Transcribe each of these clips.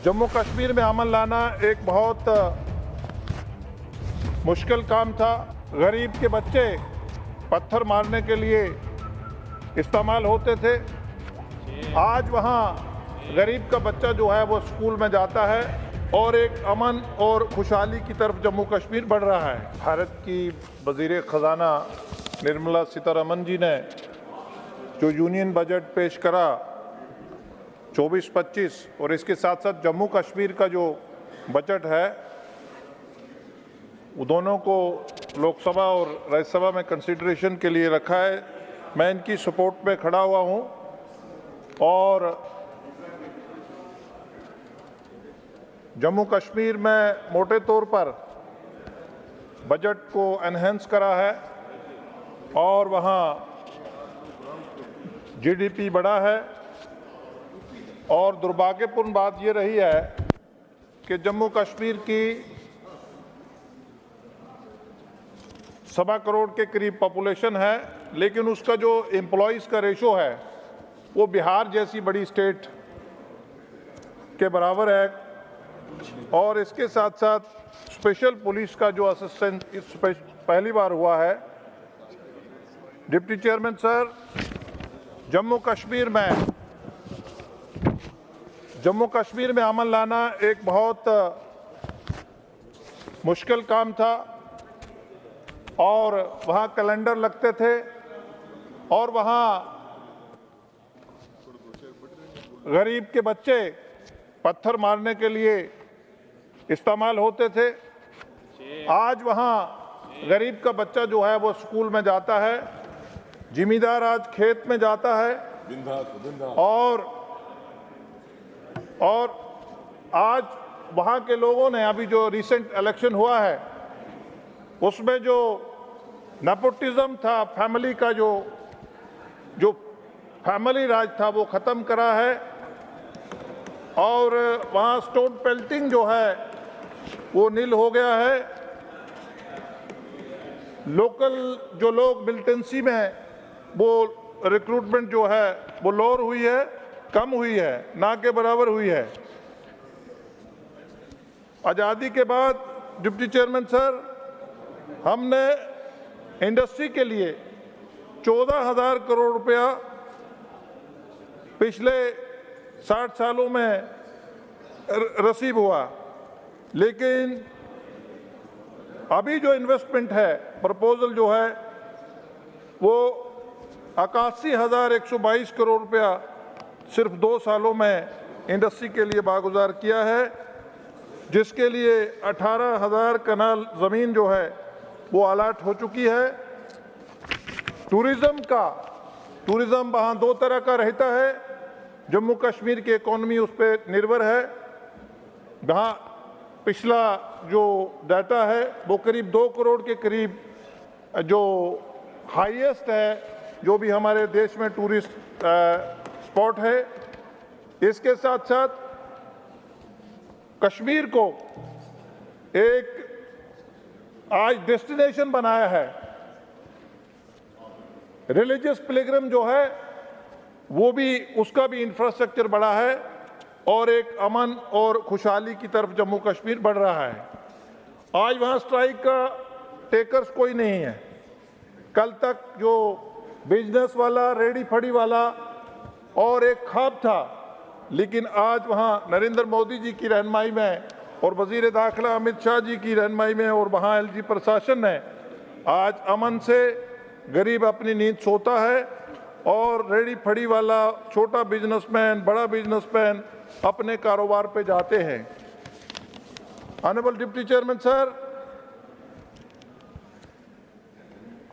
जम्मू कश्मीर में अमन लाना एक बहुत मुश्किल काम था। गरीब के बच्चे पत्थर मारने के लिए इस्तेमाल होते थे। आज वहाँ गरीब का बच्चा जो है वो स्कूल में जाता है और एक अमन और खुशहाली की तरफ जम्मू कश्मीर बढ़ रहा है। भारत की वज़ीर ख़जाना निर्मला सीतारमण जी ने जो यूनियन बजट पेश करा 24-25 और इसके साथ साथ जम्मू कश्मीर का जो बजट है वो दोनों को लोकसभा और राज्यसभा में कंसिडरेशन के लिए रखा है। मैं इनकी सपोर्ट में खड़ा हुआ हूँ और जम्मू कश्मीर में मोटे तौर पर बजट को एनहेंस करा है और वहाँ जीडीपी बढ़ा है। और दुर्भाग्यपूर्ण बात ये रही है कि जम्मू कश्मीर की 1.25 करोड़ के करीब पॉपुलेशन है, लेकिन उसका जो एम्प्लॉइज़ का रेशो है वो बिहार जैसी बड़ी स्टेट के बराबर है। और इसके साथ साथ स्पेशल पुलिस का जो असिस्टेंट इस पहली बार हुआ है। Deputy chairman sir, Jammu Kashmir में अमन लाना एक बहुत मुश्किल काम था और वहाँ कैलेंडर लगते थे और वहाँ गरीब के बच्चे पत्थर मारने के लिए इस्तेमाल होते थे। आज वहाँ गरीब का बच्चा जो है वो स्कूल में जाता है, जिमीदार आज खेत में जाता है और आज वहाँ के लोगों ने अभी जो रिसेंट इलेक्शन हुआ है उसमें जो नेपोटिज्म था, फैमिली का जो फैमिली राज था वो ख़त्म करा है। और वहाँ स्टोन पेल्टिंग जो है वो नील हो गया है। लोकल जो लोग मिलिटेंसी में वो रिक्रूटमेंट जो है वो लोअर हुई है, कम हुई है, ना के बराबर हुई है। आज़ादी के बाद डिप्टी चेयरमैन सर, हमने इंडस्ट्री के लिए 14,000 करोड़ रुपया पिछले 60 सालों में रिसीव हुआ, लेकिन अभी जो इन्वेस्टमेंट है, प्रपोजल जो है वो 81,122 करोड़ रुपया सिर्फ 2 सालों में इंडस्ट्री के लिए बागुजार किया है, जिसके लिए 18,000 कनाल ज़मीन जो है वो अलाट हो चुकी है। टूरिज़्म वहाँ 2 तरह का रहता है। जम्मू कश्मीर की इकोनॉमी उस पर निर्भर है। वहाँ पिछला जो डाटा है वो करीब 2 करोड़ के करीब जो हाईएस्ट है जो भी हमारे देश में टूरिस्ट स्पॉट है। इसके साथ साथ कश्मीर को एक आज डेस्टिनेशन बनाया है। रिलीजियस पिलग्रिम जो है वो भी, उसका भी इंफ्रास्ट्रक्चर बढ़ा है और एक अमन और खुशहाली की तरफ जम्मू कश्मीर बढ़ रहा है। आज वहाँ स्ट्राइक का टेकर्स कोई नहीं है। कल तक जो बिजनेस वाला, रेडी फड़ी वाला और एक ख्वाब था, लेकिन आज वहाँ नरेंद्र मोदी जी की रहनुमाई में और वज़ीर दाखिला अमित शाह जी की रहनुमाई में और वहाँ एलजी प्रशासन ने आज अमन से गरीब अपनी नींद सोता है और रेडी फड़ी वाला, छोटा बिजनेसमैन, बड़ा बिजनेसमैन अपने कारोबार पे जाते हैं। ऑनरेबल डिप्टी चेयरमैन सर,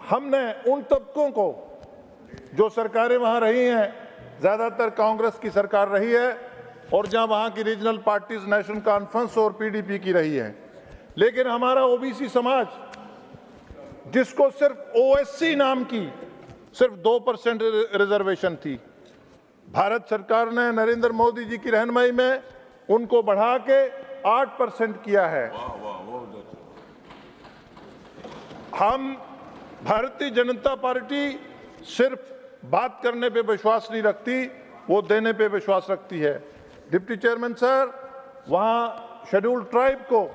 हमने उन तबकों को, जो सरकारें वहाँ रही हैं, ज़्यादातर कांग्रेस की सरकार रही है और जहाँ वहाँ की रीजनल पार्टीज नेशनल कॉन्फ्रेंस और पीडीपी की रही है, लेकिन हमारा ओबीसी समाज, जिसको सिर्फ ओएससी नाम की सिर्फ 2% रिजर्वेशन थी, भारत सरकार ने नरेंद्र मोदी जी की रहनुमाई में उनको बढ़ा के 8% किया है। हम भारतीय जनता पार्टी सिर्फ बात करने पे विश्वास नहीं रखती, वो देने पे विश्वास रखती है। डिप्टी चेयरमैन सर, वहाँ शेड्यूल्ड ट्राइब को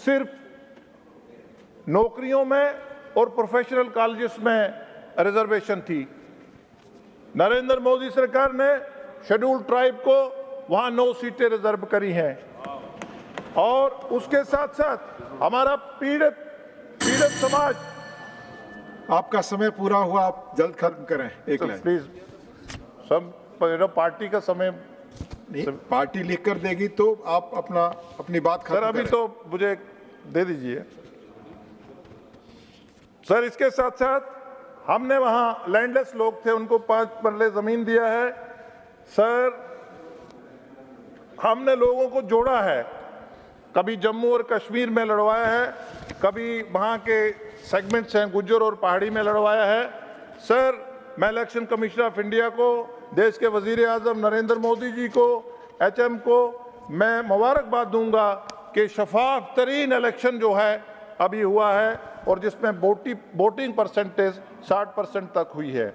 सिर्फ नौकरियों में और प्रोफेशनल कॉलेजेस में रिजर्वेशन थी। नरेंद्र मोदी सरकार ने शेड्यूल्ड ट्राइब को वहाँ 9 सीटें रिजर्व करी हैं और उसके साथ साथ हमारा पीड़ित समाज। आपका समय पूरा हुआ, आप जल्द खत्म करें। एक लाइन प्लीज, सब पार्टी का समय नहीं, पार्टी लिख कर देगी तो आप अपनी बात खत्म सर अभी करें। तो मुझे दे दीजिए सर। इसके साथ साथ हमने वहाँ लैंडलेस लोग थे, उनको 5 मरले जमीन दिया है सर। हमने लोगों को जोड़ा है, कभी जम्मू और कश्मीर में लड़वाया है, कभी वहाँ के सेगमेंट्स हैं गुज्जर और पहाड़ी में लड़वाया है सर। मैं इलेक्शन कमिश्नर ऑफ इंडिया को, देश के वजीर आजम नरेंद्र मोदी जी को, HM को मैं मुबारकबाद दूंगा कि शफाफ तरीन इलेक्शन जो है अभी हुआ है और जिसमें वोटिंग परसेंटेज 60% तक हुई है।